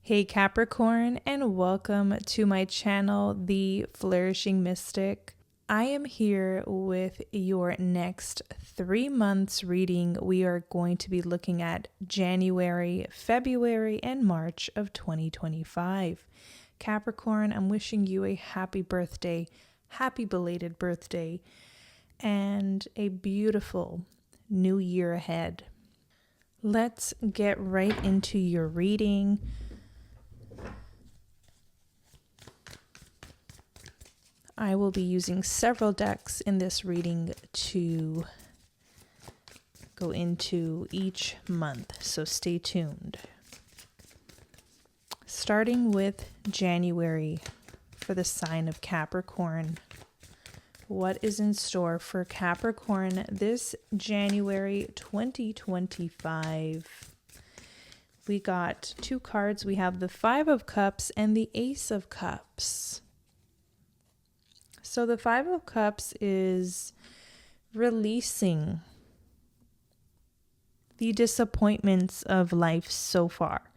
Hey Capricorn, and welcome to my channel, The Flourishing Mystic. I am here with your next 3 months reading. We are going to be looking at January, February, and March of 2025. Capricorn, I'm wishing you a happy birthday, happy belated birthday, and a beautiful new year ahead. Let's get right into your reading. I will be using several decks in this reading to go into each month, so stay tuned. Starting with January for the sign of Capricorn. What is in store for Capricorn this January 2025? We got 2 cards. We have the 5 of Cups and the Ace of Cups. So the 5 of Cups is releasing the disappointments of life so far,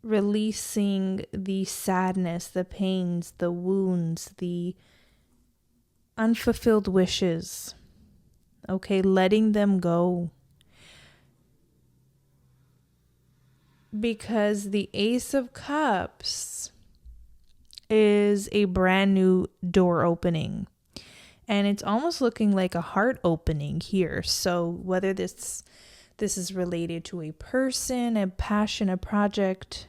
releasing the sadness, the pains, the wounds, the unfulfilled wishes, letting them go. Because the Ace of Cups is a brand new door opening, and it's almost looking like a heart opening here. So whether this is related to a person, a passion, a project,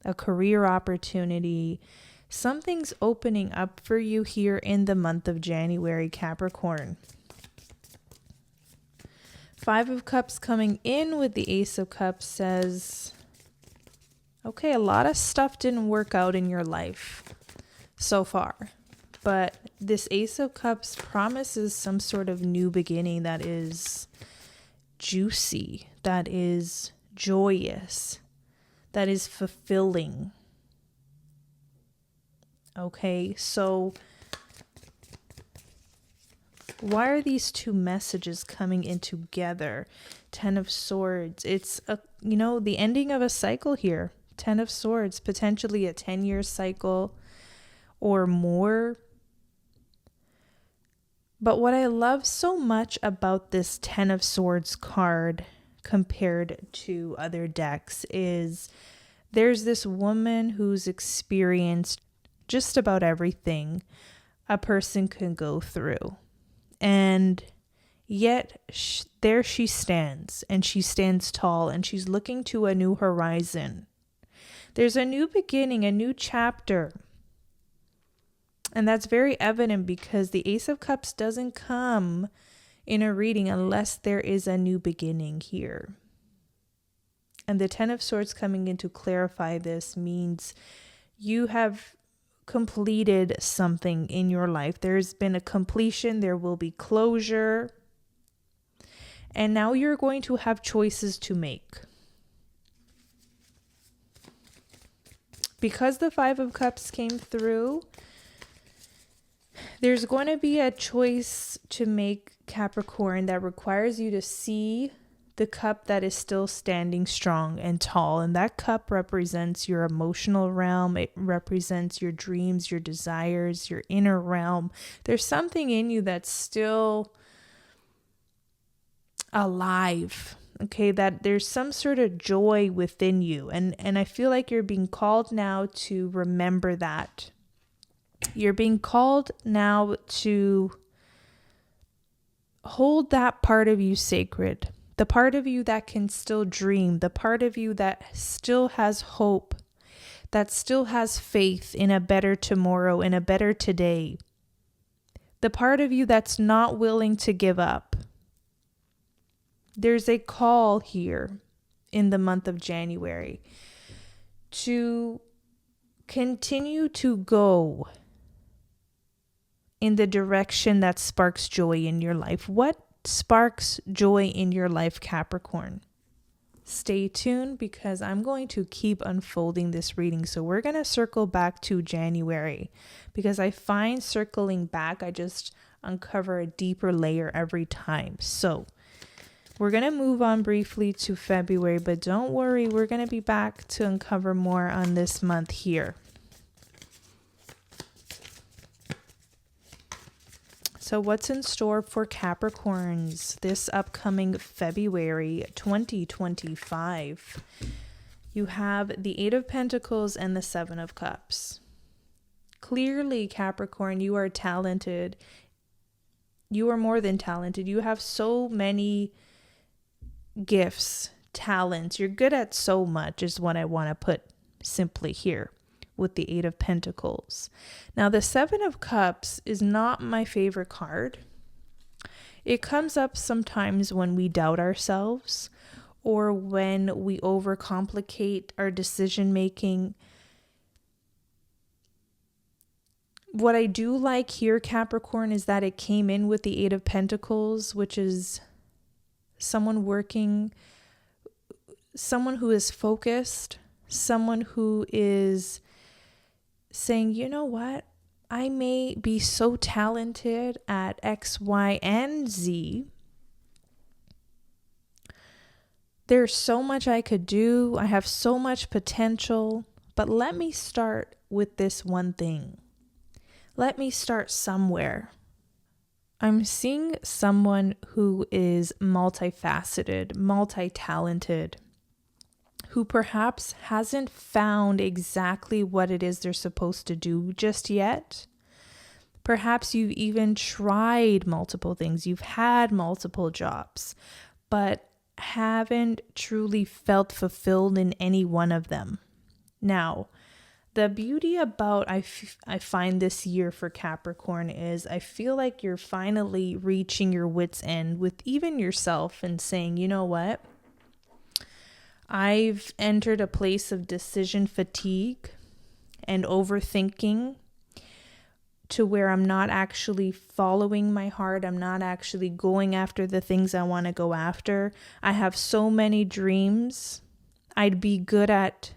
a career opportunity, something's opening up for you here in the month of January, Capricorn. 5 of Cups coming in with the Ace of Cups says, okay, a lot of stuff didn't work out in your life so far, but this Ace of Cups promises some sort of new beginning that is juicy, that is joyous, that is fulfilling. Okay, so why are these 2 messages coming in together? 10 of Swords. It's the ending of a cycle here. 10 of Swords, potentially a 10-year cycle or more. But what I love so much about this 10 of Swords card compared to other decks is there's this woman who's experienced just about everything a person can go through. And yet there she stands, and she stands tall, and she's looking to a new horizon. There's a new beginning, a new chapter. And that's very evident because the Ace of Cups doesn't come in a reading unless there is a new beginning here. And the 10 of Swords coming in to clarify this means you have completed something in your life. There's been a completion, there will be closure. And now you're going to have choices to make. Because the 5 of Cups came through, there's going to be a choice to make, Capricorn, that requires you to see the cup that is still standing strong and tall. And that cup represents your emotional realm. It represents your dreams, your desires, your inner realm. There's something in you that's still alive. Okay, that there's some sort of joy within you. And I feel like you're being called now to remember that. You're being called now to hold that part of you sacred. The part of you that can still dream. The part of you that still has hope. That still has faith in a better tomorrow, in a better today. The part of you that's not willing to give up. There's a call here in the month of January to continue to go in the direction that sparks joy in your life. What sparks joy in your life, Capricorn? Stay tuned because I'm going to keep unfolding this reading. So we're going to circle back to January because I find circling back, I just uncover a deeper layer every time. So We're going to move on briefly to February, but don't worry, we're going to be back to uncover more on this month here. So what's in store for Capricorns this upcoming February 2025? You have the Eight of Pentacles and the Seven of Cups. Clearly, Capricorn, you are talented. You are more than talented. You have so many gifts, talents. You're good at so much is what I want to put simply here with the Eight of Pentacles. Now, the Seven of Cups is not my favorite card. It comes up sometimes when we doubt ourselves or when we overcomplicate our decision making. What I do like here, Capricorn, is that it came in with the Eight of Pentacles, which is someone who is focused, someone who is saying, you know what, I may be so talented at X, Y, and Z. There's so much I could do. I have so much potential, but let me start with this one thing. Let me start somewhere. I'm seeing someone who is multifaceted, multi-talented, who perhaps hasn't found exactly what it is they're supposed to do just yet. Perhaps you've even tried multiple things. You've had multiple jobs, but haven't truly felt fulfilled in any one of them. Now, the beauty about I find this year for Capricorn is I feel like you're finally reaching your wit's end with even yourself and saying, you know what? I've entered a place of decision fatigue and overthinking to where I'm not actually following my heart. I'm not actually going after the things I want to go after. I have so many dreams. I'd be good at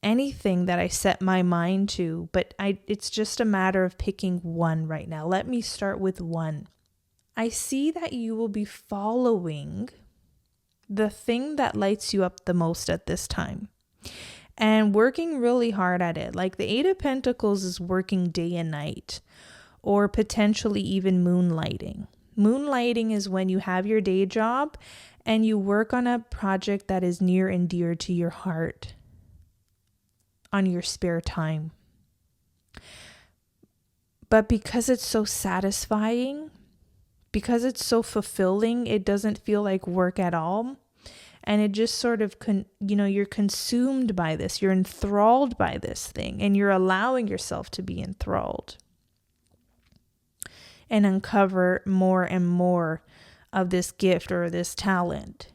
anything that I set my mind to, but it's just a matter of picking one right now. Let me start with one. I see that you will be following the thing that lights you up the most at this time and working really hard at it. Like the Eight of Pentacles is working day and night, or potentially even moonlighting. Moonlighting is when you have your day job and you work on a project that is near and dear to your heart on your spare time. But because it's so satisfying, because it's so fulfilling, it doesn't feel like work at all. And it just sort of, you're consumed by this. You're enthralled by this thing, and you're allowing yourself to be enthralled and uncover more and more of this gift or this talent.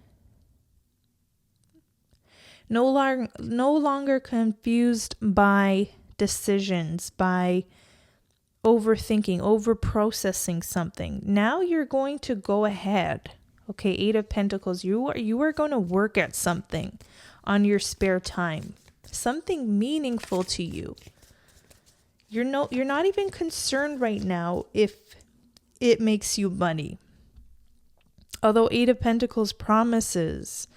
No longer confused by decisions, by overthinking, over-processing something. Now you're going to go ahead. Okay, Eight of Pentacles, you are going to work at something on your spare time. Something meaningful to you. You're not even concerned right now if it makes you money. Although Eight of Pentacles promises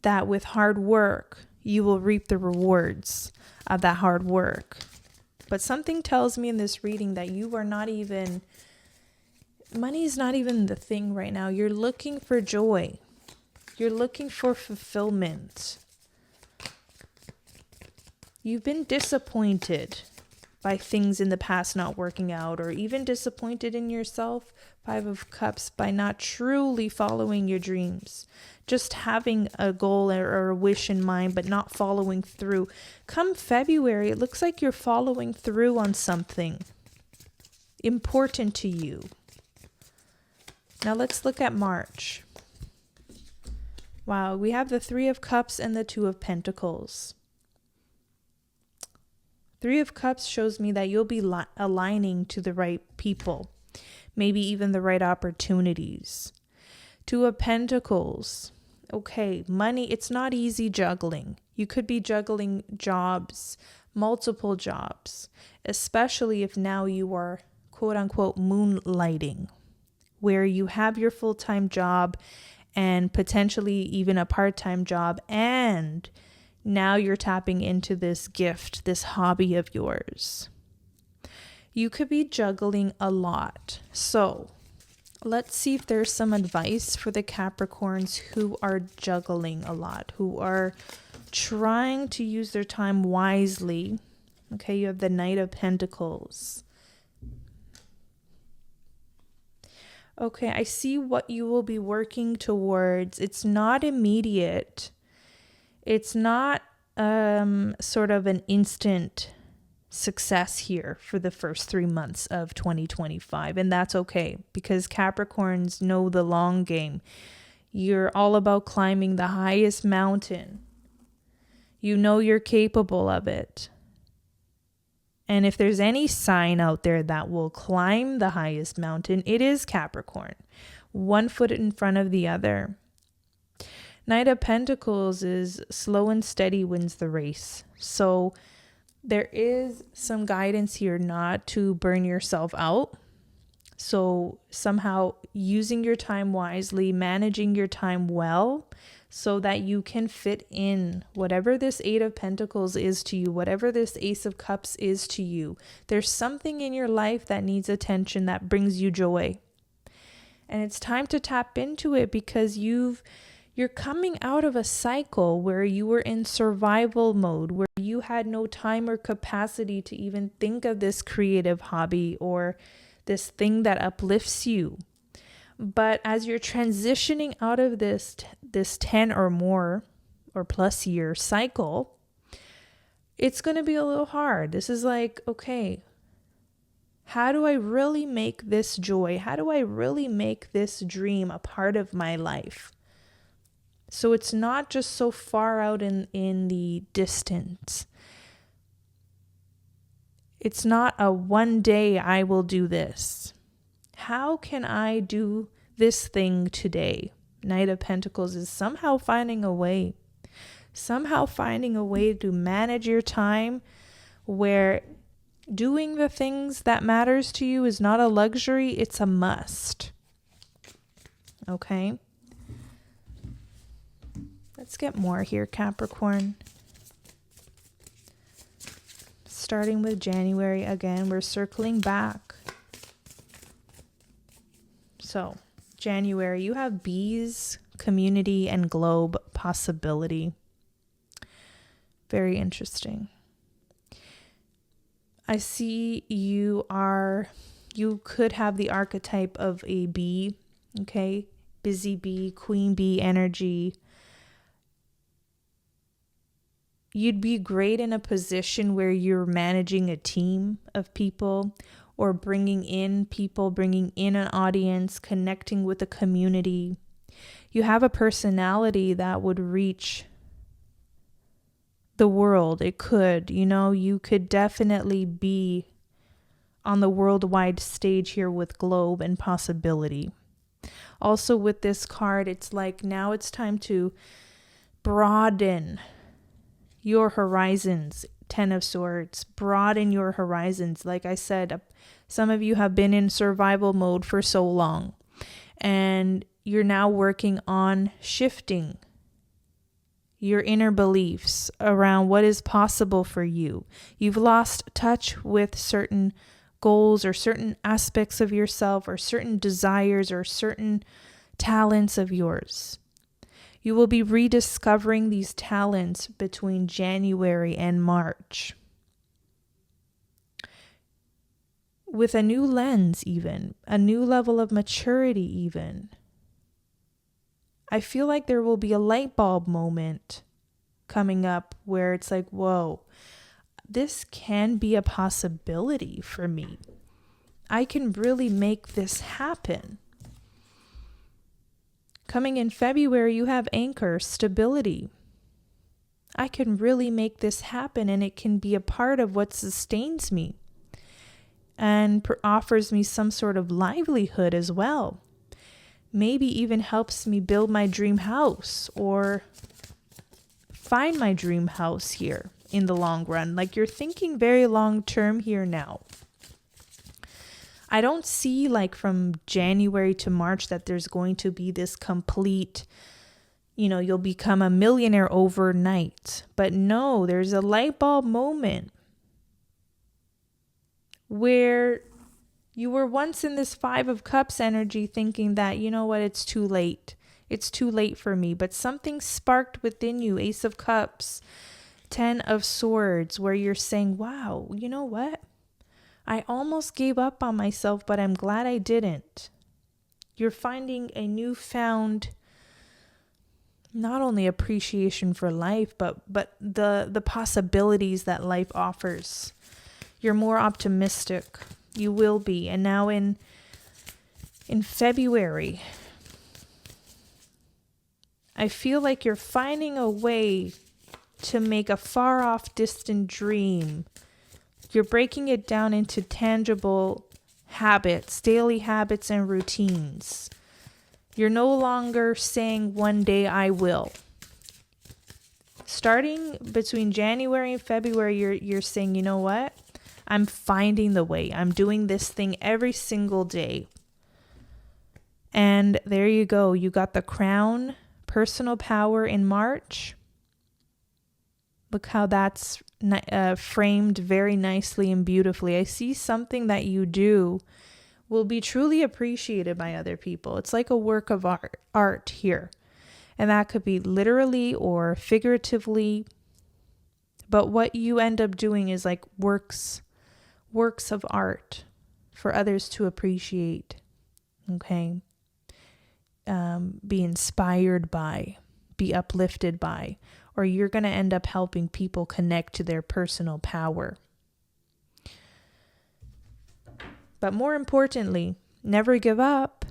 that with hard work, you will reap the rewards of that hard work. But something tells me in this reading that you are not even, money is not even the thing right now. You're looking for joy. You're looking for fulfillment. You've been disappointed by things in the past not working out, or even disappointed in yourself, Five of Cups, by not truly following your dreams. Just having a goal or a wish in mind, but not following through. Come February, it looks like you're following through on something important to you. Now let's look at March. Wow, we have the Three of Cups and the Two of Pentacles. Three of Cups shows me that you'll be aligning to the right people, maybe even the right opportunities. Two of Pentacles. Okay, money, it's not easy juggling. You could be juggling jobs, multiple jobs, especially if now you are quote unquote moonlighting where you have your full-time job and potentially even a part-time job, and now you're tapping into this gift, this hobby of yours. You could be juggling a lot. So let's see if there's some advice for the Capricorns who are juggling a lot, who are trying to use their time wisely. Okay, you have the Knight of Pentacles. Okay, I see what you will be working towards. It's not immediate. It's not sort of an instant success here for the first 3 months of 2025. And that's okay, because Capricorns know the long game. You're all about climbing the highest mountain. You know you're capable of it. And if there's any sign out there that will climb the highest mountain, it is Capricorn. One foot in front of the other. Knight of Pentacles is slow and steady wins the race. So there is some guidance here not to burn yourself out. So somehow using your time wisely, managing your time well, so that you can fit in whatever this Eight of Pentacles is to you, whatever this Ace of Cups is to you. There's something in your life that needs attention, that brings you joy. And it's time to tap into it, because you're coming out of a cycle where you were in survival mode, where you had no time or capacity to even think of this creative hobby or this thing that uplifts you. But as you're transitioning out of this 10 or more or plus year cycle, it's going to be a little hard. This is like, okay, how do I really make this joy? How do I really make this dream a part of my life? So it's not just so far out in the distance. It's not a one day I will do this. How can I do this thing today? Knight of Pentacles is somehow finding a way to manage your time, where doing the things that matters to you is not a luxury, it's a must. Okay? Let's get more here, Capricorn. Starting with January again, we're circling back. So, January, you have bees, community, and globe possibility. Very interesting. I see you could have the archetype of a bee, okay? Busy bee, queen bee energy. You'd be great in a position where you're managing a team of people, or bringing in people, bringing in an audience, connecting with a community. You have a personality that would reach the world. It could, you could definitely be on the worldwide stage here with globe and possibility. Also with this card, it's like now it's time to broaden your horizons. 10 of Swords, broaden your horizons. Like I said, some of you have been in survival mode for so long, and you're now working on shifting your inner beliefs around what is possible for you. You've lost touch with certain goals or certain aspects of yourself or certain desires or certain talents of yours. You will be rediscovering these talents between January and March, with a new lens, even a new level of maturity even. I feel like there will be a light bulb moment coming up where it's like, whoa, this can be a possibility for me. I can really make this happen. Coming in February, you have anchor, stability. I can really make this happen, and it can be a part of what sustains me and offers me some sort of livelihood as well. Maybe even helps me build my dream house or find my dream house here in the long run. Like, you're thinking very long term here now. I don't see like from January to March that there's going to be this complete, you'll become a millionaire overnight. But no, there's a light bulb moment where you were once in this 5 of Cups energy thinking that, you know what, it's too late. It's too late for me. But something sparked within you, Ace of Cups, 10 of Swords, where you're saying, wow, you know what? I almost gave up on myself, but I'm glad I didn't. You're finding a newfound, not only appreciation for life, but the possibilities that life offers. You're more optimistic. You will be. And now in February, I feel like you're finding a way to make a far off distant dream. You're breaking it down into tangible habits, daily habits and routines. You're no longer saying one day I will. Starting between January and February, you're saying, you know what? I'm finding the way. I'm doing this thing every single day. And there you go. You got the crown, personal power in March. Look how that's framed very nicely and beautifully. I see something that you do will be truly appreciated by other people. It's like a work of art here. And that could be literally or figuratively. But what you end up doing is like works of art for others to appreciate. Okay. Be inspired by, be uplifted by, or you're going to end up helping people connect to their personal power. But more importantly, never give up,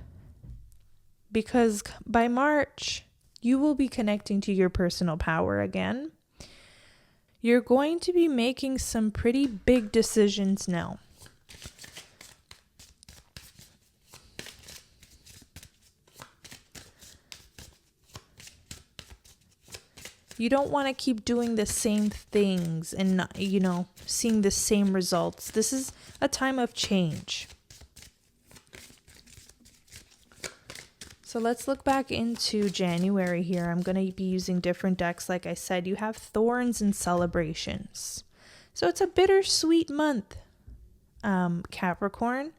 because by March, you will be connecting to your personal power again. You're going to be making some pretty big decisions now. You don't want to keep doing the same things and not, seeing the same results. This is a time of change. So let's look back into January here. I'm going to be using different decks. Like I said, you have Thorns and Celebrations. So it's a bittersweet month, Capricorn.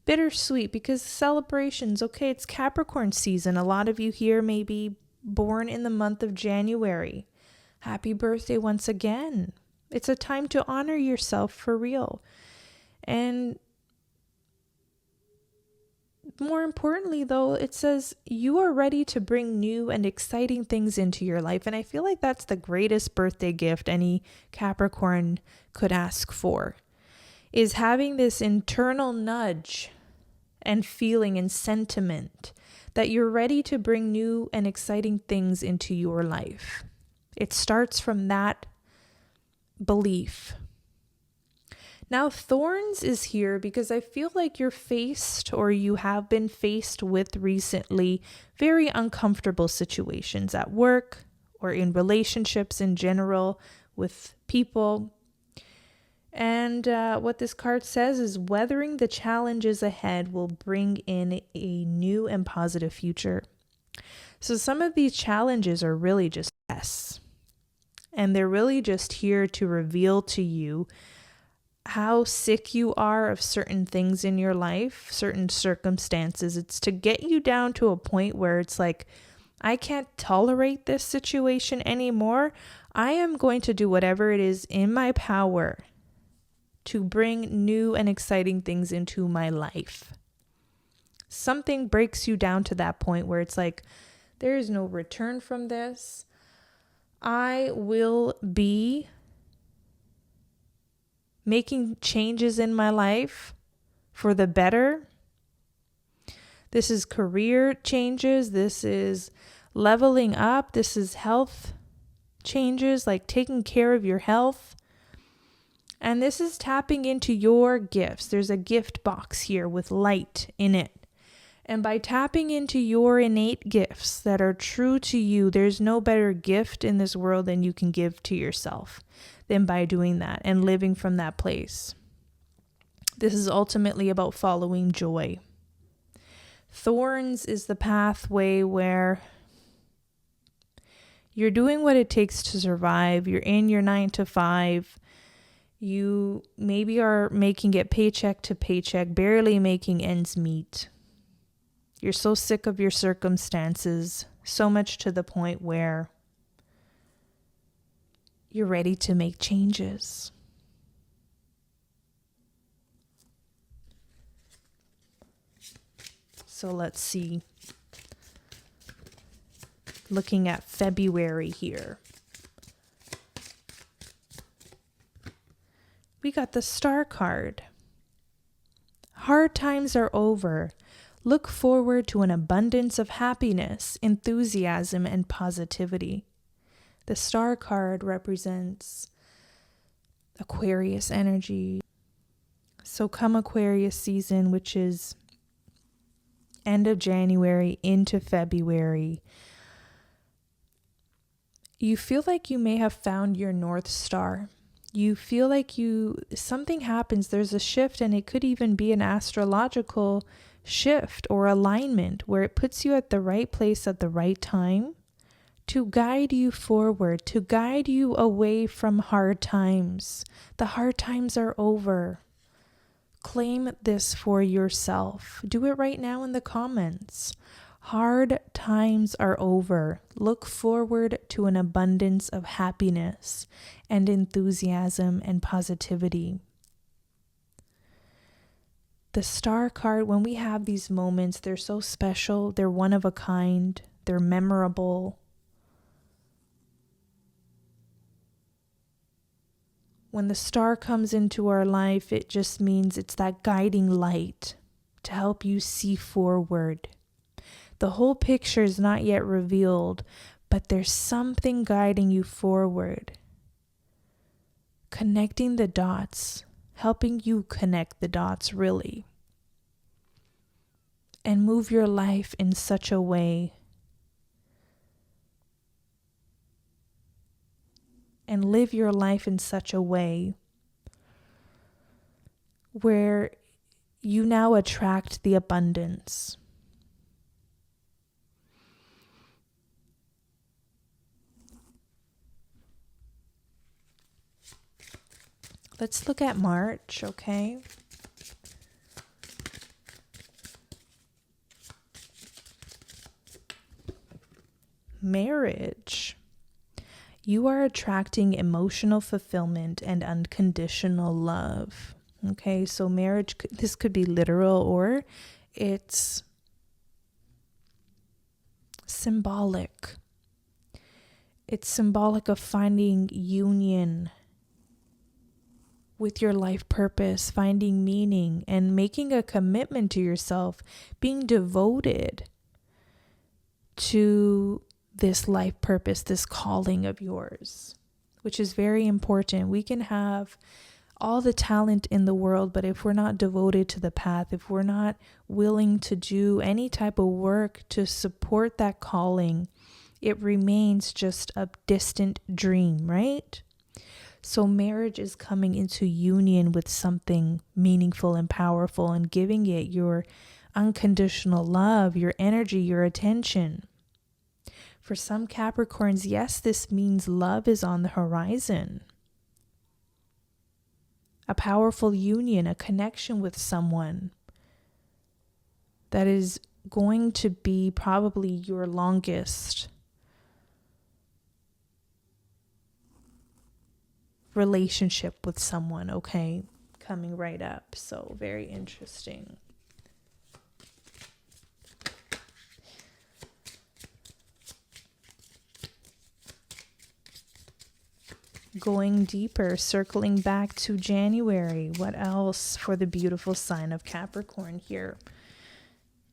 Bittersweet because celebrations. Okay, it's Capricorn season. A lot of you here may be born in the month of January. Happy birthday once again. It's a time to honor yourself for real. And more importantly, though, it says you are ready to bring new and exciting things into your life. And I feel like that's the greatest birthday gift any Capricorn could ask for, is having this internal nudge and feeling and sentiment that you're ready to bring new and exciting things into your life. It starts from that belief. Now, Thorns is here because I feel like you're faced, or you have been faced with recently, very uncomfortable situations at work or in relationships in general with people. And what this card says is weathering the challenges ahead will bring in a new and positive future. So some of these challenges are really just tests. And they're really just here to reveal to you how sick you are of certain things in your life, certain circumstances. It's to get you down to a point where it's like, I can't tolerate this situation anymore. I am going to do whatever it is in my power to bring new and exciting things into my life. Something breaks you down to that point where it's like, there is no return from this. I will be making changes in my life for the better. This is career changes. This is leveling up. This is health changes, like taking care of your health. And this is tapping into your gifts. There's a gift box here with light in it. And by tapping into your innate gifts that are true to you, there's no better gift in this world than you can give to yourself than by doing that and living from that place. This is ultimately about following joy. Thorns is the pathway where you're doing what it takes to survive. You're in your 9 to 5. You maybe are making it paycheck to paycheck, barely making ends meet. You're so sick of your circumstances, so much to the point where you're ready to make changes. So let's see. Looking at February here. We got the Star card. Hard times are over. Look forward to an abundance of happiness, enthusiasm, and positivity. The Star card represents Aquarius energy. So come Aquarius season, which is end of January into February, you feel like you may have found your North Star. You feel like something happens, there's a shift, and it could even be an astrological shift or alignment where it puts you at the right place at the right time to guide you forward, to guide you away from hard times. The hard times are over. Claim this for yourself. Do it right now in the comments. Hard times are over. Look forward to an abundance of happiness and enthusiasm and positivity. The Star card, when we have these moments, they're so special. They're one of a kind. They're memorable. When the Star comes into our life, it just means it's that guiding light to help you see forward. The whole picture is not yet revealed, but there's something guiding you forward. Connecting the dots, helping you connect the dots really. And move your life in such a way. And live your life in such a way where you now attract the abundance. Let's look at March, okay? Marriage. You are attracting emotional fulfillment and unconditional love. Okay, so marriage, this could be literal or it's symbolic. It's symbolic of finding union with your life purpose, finding meaning, and making a commitment to yourself, being devoted to this life purpose, this calling of yours, which is very important. We can have all the talent in the world, but if we're not devoted to the path, if we're not willing to do any type of work to support that calling, it remains just a distant dream, right? So marriage is coming into union with something meaningful and powerful and giving it your unconditional love, your energy, your attention. For some Capricorns, yes, this means love is on the horizon. A powerful union, a connection with someone that is going to be probably your longest relationship with someone, okay? Coming right up. So very interesting. Going deeper, circling back to January. What else for the beautiful sign of Capricorn here?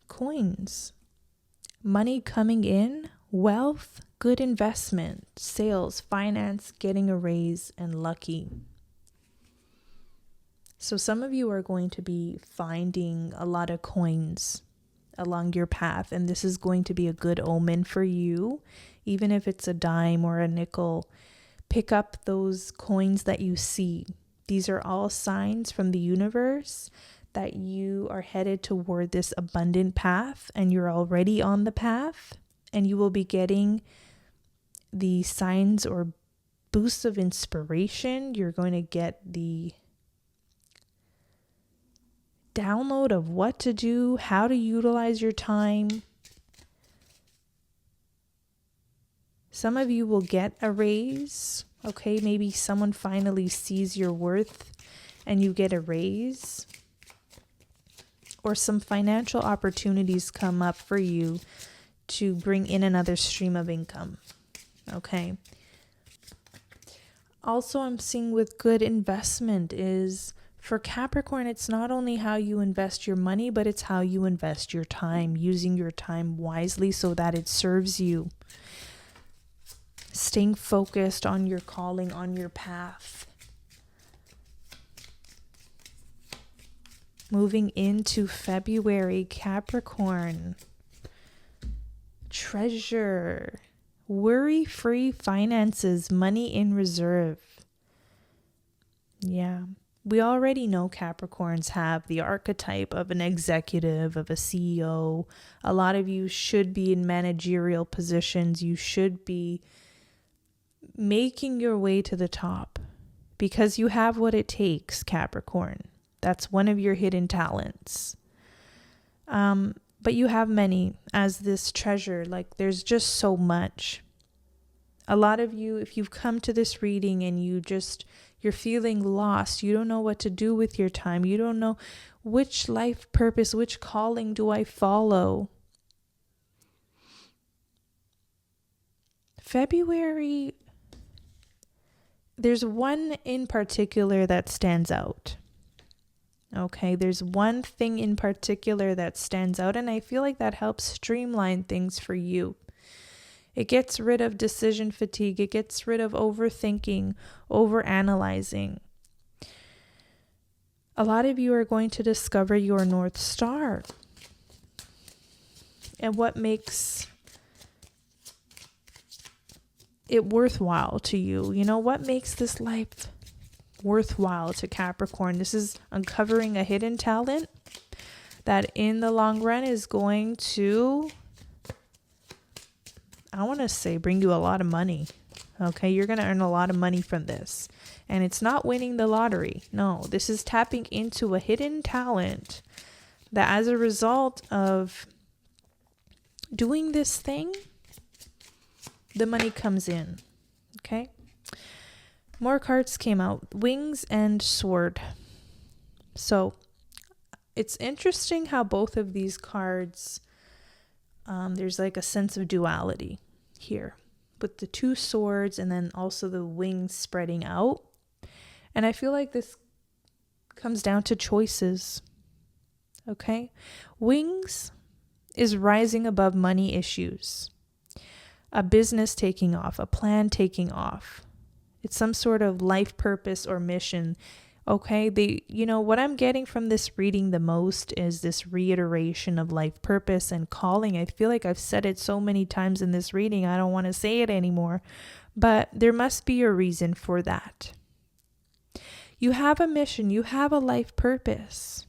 Coins. Money coming in, wealth, good investment, sales, finance, getting a raise, and lucky. So some of you are going to be finding a lot of coins along your path, and this is going to be a good omen for you. Even if it's a dime or a nickel, pick up those coins that you see. These are all signs from the universe that you are headed toward this abundant path, and you're already on the path, and you will be getting the signs or boosts of inspiration. You're going to get the download of what to do, how to utilize your time. Some of you will get a raise. Okay, maybe someone finally sees your worth and you get a raise. Or some financial opportunities come up for you to bring in another stream of income. Okay. Also, I'm seeing with good investment is for Capricorn, it's not only how you invest your money, but it's how you invest your time, using your time wisely so that it serves you. Staying focused on your calling, on your path. Moving into February, Capricorn. Treasure. Worry-free finances, money in reserve. Yeah. We already know Capricorns have the archetype of an executive, of a CEO. A lot of you should be in managerial positions. You should be making your way to the top because you have what it takes, Capricorn. That's one of your hidden talents. But you have many as this treasure. Like there's just so much. A lot of you, if you've come to this reading and you're feeling lost, you don't know what to do with your time. You don't know which life purpose, which calling do I follow. February, there's one in particular that stands out. Okay, there's one thing in particular that stands out, and I feel like that helps streamline things for you. It gets rid of decision fatigue. It gets rid of overthinking, overanalyzing. A lot of you are going to discover your North Star and what makes it worthwhile to you. You know, what makes this life worthwhile to Capricorn? This is uncovering a hidden talent that in the long run is going to, I want to say, bring you a lot of money. Okay, you're going to earn a lot of money from this. And it's not winning the lottery. No, this is tapping into a hidden talent that as a result of doing this thing, the money comes in. Okay. More cards came out. Wings and sword. So it's interesting how both of these cards, there's like a sense of duality here with the two swords and then also the wings spreading out. And I feel like this comes down to choices. Okay. Wings is rising above money issues. A business taking off, a plan taking off. It's some sort of life purpose or mission. Okay, what I'm getting from this reading the most is this reiteration of life purpose and calling. I feel like I've said it so many times in this reading, I don't want to say it anymore. But there must be a reason for that. You have a mission, you have a life purpose.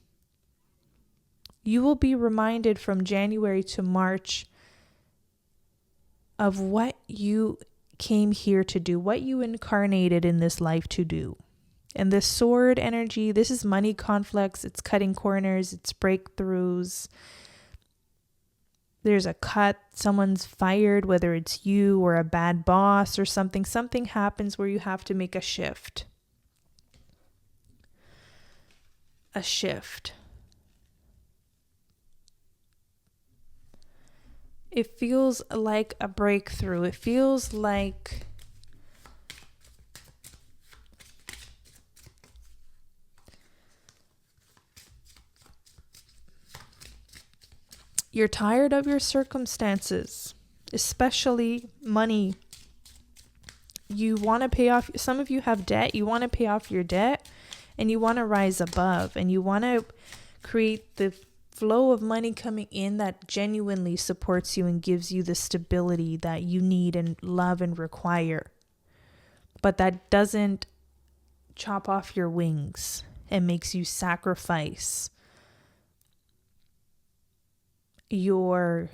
You will be reminded from January to March of what you came here to do, what you incarnated in this life to do. And this sword energy, this is money conflicts, it's cutting corners, it's breakthroughs. There's a cut, someone's fired, whether it's you or a bad boss or something. Something happens where you have to make a shift. A shift. It feels like a breakthrough. It feels like you're tired of your circumstances, especially money. You want to pay off, some of you have debt, you want to pay off your debt and you want to rise above and you want to create the flow of money coming in that genuinely supports you and gives you the stability that you need and love and require. But that doesn't chop off your wings and makes you sacrifice your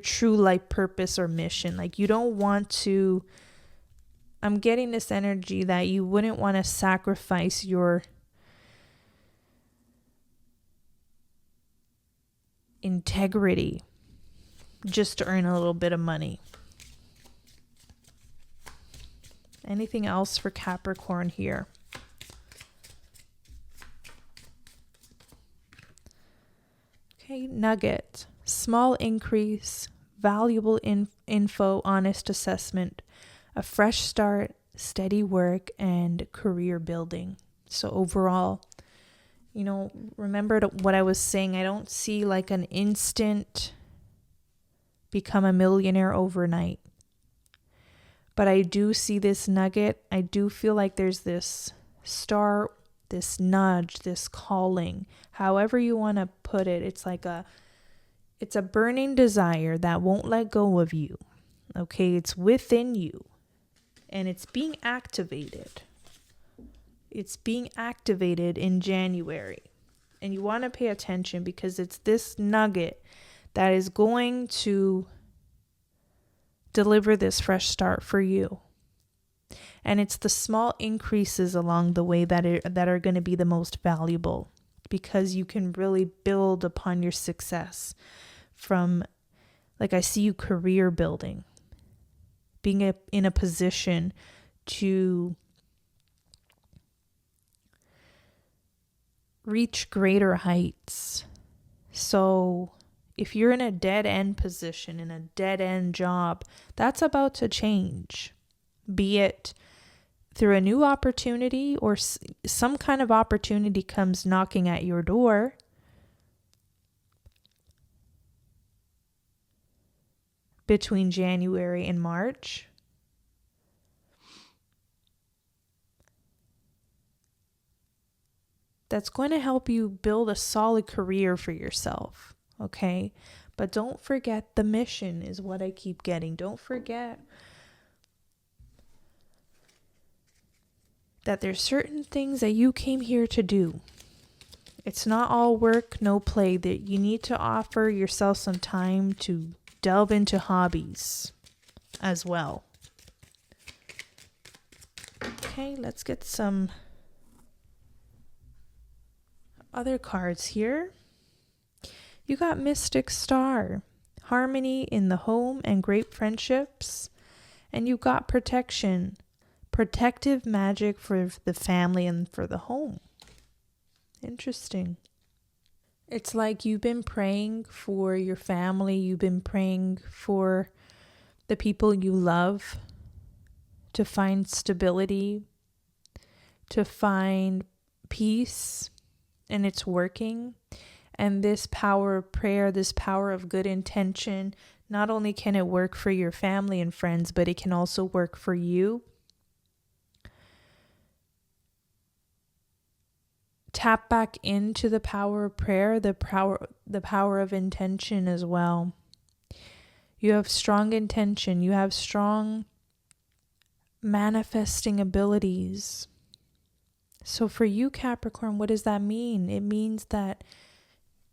true life purpose or mission. Like, you don't want to, I'm getting this energy that you wouldn't want to sacrifice your integrity just to earn a little bit of money. Anything else for Capricorn here? Okay, nugget. Small increase, valuable info, honest assessment, a fresh start, steady work, and career building. So overall, remember what I was saying. I don't see like an instant become a millionaire overnight. But I do see this nugget. I do feel like there's this star, this nudge, this calling, however you want to put it. It's a burning desire that won't let go of you. Okay, it's within you and it's being activated. It's being activated in January. And you want to pay attention because it's this nugget that is going to deliver this fresh start for you. And it's the small increases along the way that are going to be the most valuable, because you can really build upon your success from, like, I see you career building, being in a position to reach greater heights. So if you're in a dead end position, in a dead end job, that's about to change, be it through a new opportunity or some kind of opportunity comes knocking at your door. Between January and March. That's going to help you build a solid career for yourself. Okay, but don't forget the mission is what I keep getting. Don't forget that there's certain things that you came here to do. It's not all work, no play. That you need to offer yourself some time to delve into hobbies as well. Okay, let's get some other cards here. You got Mystic Star, harmony in the home and great friendships. And you got protection, protective magic for the family and for the home. Interesting. It's like you've been praying for your family. You've been praying for the people you love to find stability, to find peace, and it's working. And this power of prayer, this power of good intention, not only can it work for your family and friends, but it can also work for you. Tap back into the power of prayer, the power of intention as well. You have strong intention. You have strong manifesting abilities. So for you, Capricorn, what does that mean? It means that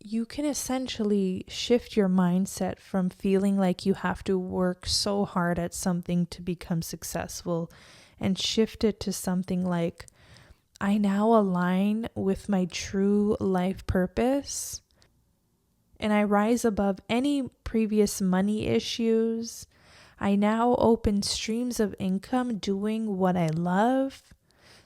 you can essentially shift your mindset from feeling like you have to work so hard at something to become successful and shift it to something like, I now align with my true life purpose and I rise above any previous money issues. I now open streams of income doing what I love.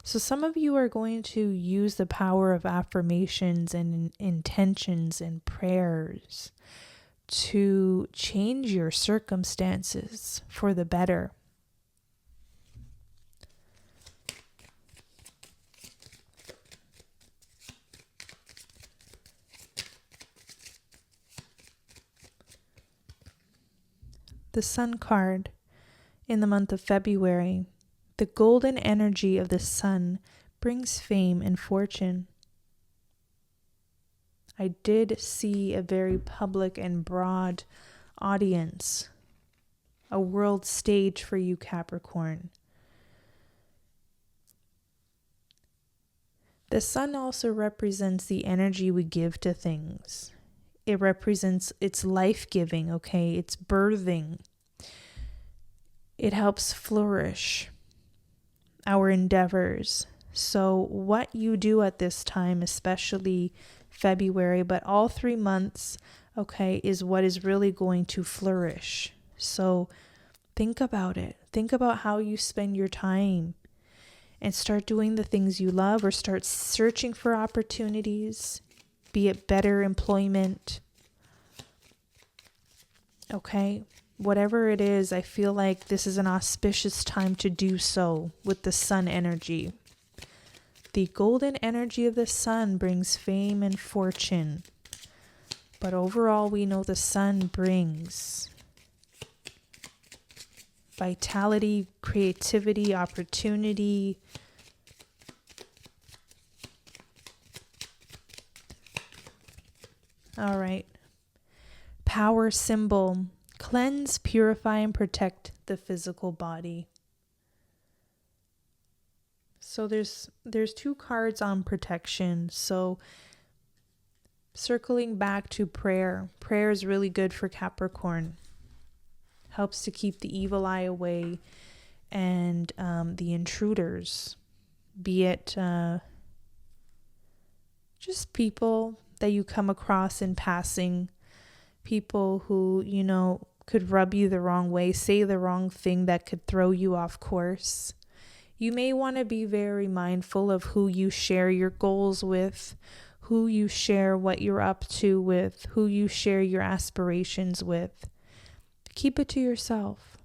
So some of you are going to use the power of affirmations and intentions and prayers to change your circumstances for the better. The Sun card in the month of February. The golden energy of the sun brings fame and fortune. I did see a very public and broad audience, a world stage for you, Capricorn. The sun also represents the energy we give to things. It represents its life-giving, okay? It's birthing. It helps flourish our endeavors. So what you do at this time, especially February, but all 3 months, okay, is what is really going to flourish. So think about it. Think about how you spend your time and start doing the things you love, or start searching for opportunities, be it better employment. Okay, whatever it is, I feel like this is an auspicious time to do so with the sun energy. The golden energy of the sun brings fame and fortune. But overall, we know the sun brings vitality, creativity, opportunity. All right. Power symbol. Cleanse, purify, and protect the physical body. So there's 2 cards on protection. So circling back to prayer. Prayer is really good for Capricorn. Helps to keep the evil eye away and the intruders, be it just people that you come across in passing, people who, could rub you the wrong way, say the wrong thing that could throw you off course. You may want to be very mindful of who you share your goals with, who you share what you're up to with, who you share your aspirations with. Keep it to yourself.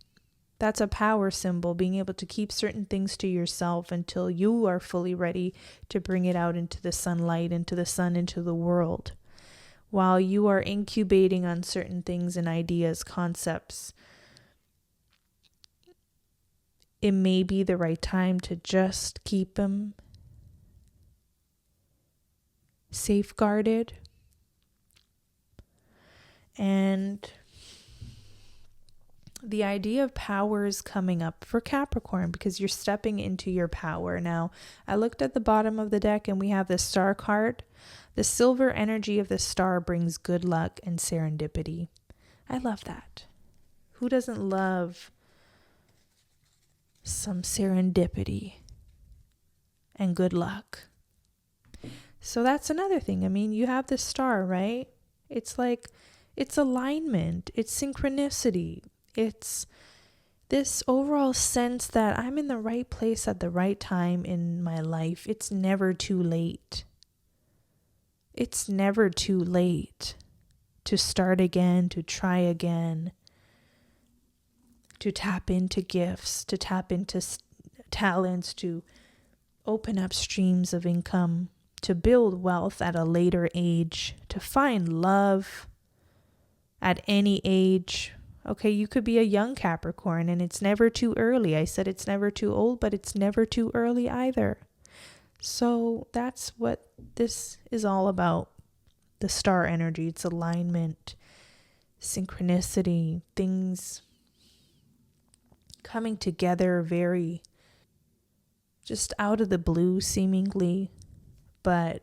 That's a power symbol, being able to keep certain things to yourself until you are fully ready to bring it out into the sunlight, into the sun, into the world. While you are incubating on certain things and ideas, concepts, it may be the right time to just keep them safeguarded. And the idea of power is coming up for Capricorn because you're stepping into your power. Now, I looked at the bottom of the deck and we have the star card. The silver energy of the star brings good luck and serendipity. I love that. Who doesn't love some serendipity and good luck? So that's another thing. I mean, you have the star, right? It's like, it's alignment, it's synchronicity. It's this overall sense that I'm in the right place at the right time in my life. It's never too late. It's never too late to start again, to try again, to tap into gifts, to tap into talents, to open up streams of income, to build wealth at a later age, to find love at any age. Okay, you could be a young Capricorn and it's never too early. I said it's never too old, but it's never too early either. So that's what this is all about. The star energy, it's alignment, synchronicity, things coming together very just out of the blue seemingly, but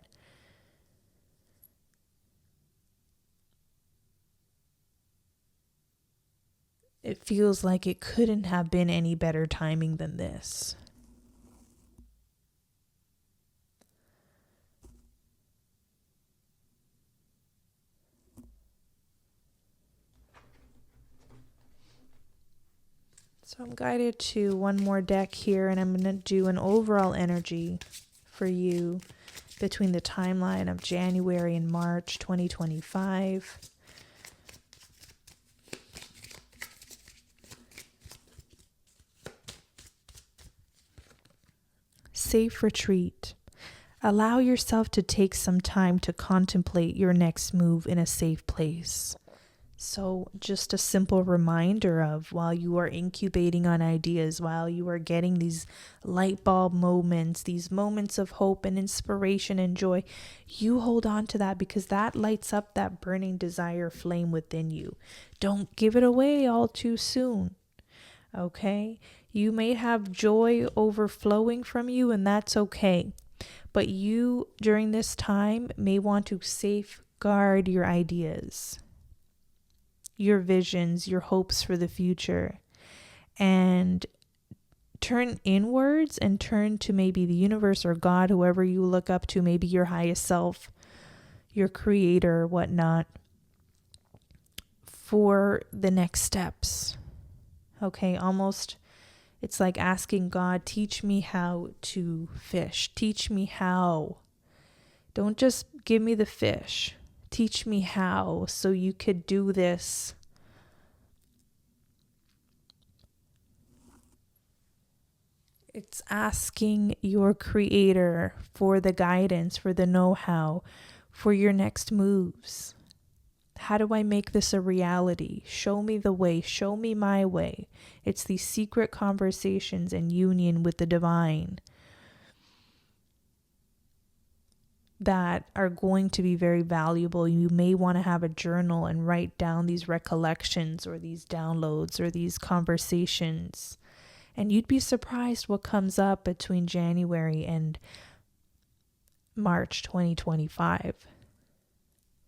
it feels like it couldn't have been any better timing than this. So I'm guided to one more deck here, and I'm going to do an overall energy for you between the timeline of January and March 2025. Safe retreat. Allow yourself to take some time to contemplate your next move in a safe place. So just a simple reminder of, while you are incubating on ideas, while you are getting these light bulb moments, these moments of hope and inspiration and joy, you hold on to that, because that lights up that burning desire flame within you. Don't give it away all too soon. Okay? You may have joy overflowing from you, and that's okay. But you, during this time, may want to safeguard your ideas, your visions, your hopes for the future, and turn inwards and turn to maybe the universe or God, whoever you look up to, maybe your highest self, your creator, whatnot, for the next steps. Okay, almost it's like asking God, teach me how to fish. Teach me how. Don't just give me the fish. Teach me how so you could do this. It's asking your creator for the guidance, for the know-how, for your next moves. How do I make this a reality? Show me the way. Show me my way. It's these secret conversations and union with the divine that are going to be very valuable. You may want to have a journal and write down these recollections or these downloads or these conversations. And you'd be surprised what comes up between January and March 2025.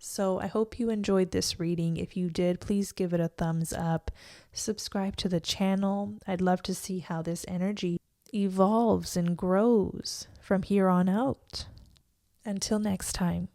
So I hope you enjoyed this reading. If you did, please give it a thumbs up. Subscribe to the channel. I'd love to see how this energy evolves and grows from here on out. Until next time.